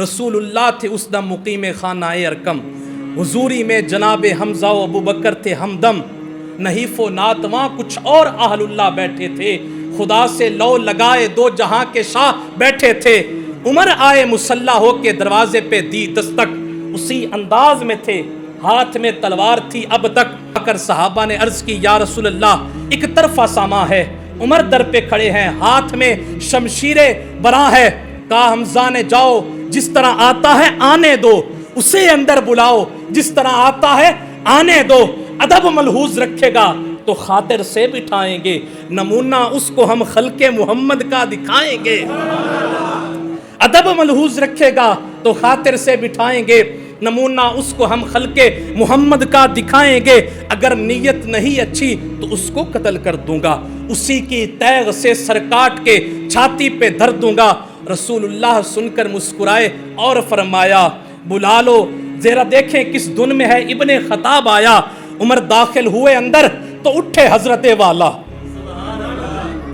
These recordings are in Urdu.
رسول اللہ تھے اس دم مقیم خانہ ارقم، حضوری میں جناب حمزہ و ابوبکر تھے ہمدم، نحیف و ناتواں کچھ اور اہل اللہ بیٹھے تھے، خدا سے لو لگائے دو جہاں کے شاہ بیٹھے تھے، عمر آئے مسلح ہو کے دروازے پہ دی دستک، اسی انداز میں تھے ہاتھ میں تلوار تھی اب تک، آ کر صحابہ نے عرض کی یا رسول اللہ ایک طرفہ ساما ہے، عمر در پہ کھڑے ہیں ہاتھ میں شمشیر براں ہے، کہا حمزہ نے جاؤ جس طرح آتا ہے آنے دو، اسے اندر بلاؤ جس طرح آتا ہے آنے دو، ادب ملحوظ رکھے گا تو خاطر سے بٹھائیں گے، نمونہ اس کو ہم خلق محمد کا دکھائیں گے، ادب ملحوظ رکھے گا تو خاطر سے بٹھائیں گے، نمونہ اس کو ہم خلق محمد کا دکھائیں گے، اگر نیت نہیں اچھی تو اس کو قتل کر دوں گا، اسی کی تیغ سے سر کاٹ کے چھاتی پہ دھر دوں گا۔ رسول اللہ سن کر مسکرائے اور فرمایا بلا لو ذرا دیکھیں کس دن میں ہے ابن خطاب آیا، عمر داخل ہوئے اندر تو اٹھے حضرت والا،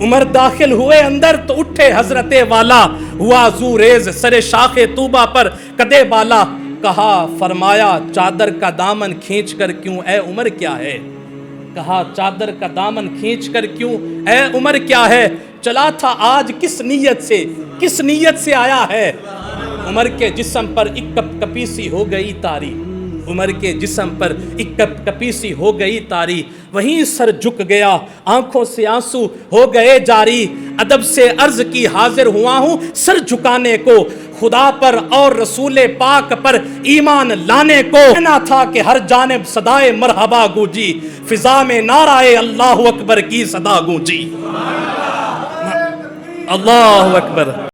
عمر داخل ہوئے اندر تو اٹھے حضرت والا، ہوا زوریز سر شاخ طوبہ پر قدے بالا، کہا فرمایا چادر کا دامن کھینچ کر کیوں اے عمر کیا ہے، کہا چادر کا دامن کھینچ کر کیوں اے عمر کیا ہے، چلا تھا آج کس نیت سے آیا ہے، عمر کے جسم پر ایک کپ کپی سی ہو گئی تاری، عمر کے جسم پر ایک کپ کپی سی ہو گئی تاری، وہیں سر جھک گیا آنکھوں سے آنسو ہو گئے جاری، ادب سے عرض کی حاضر ہوا ہوں سر جھکانے کو، خدا پر اور رسول پاک پر ایمان لانے کو، کہنا تھا کہ ہر جانب صدائے مرحبا گونجی، فضا میں نعرہ اللہ اکبر کی صدا گونجی، اللہ اکبر۔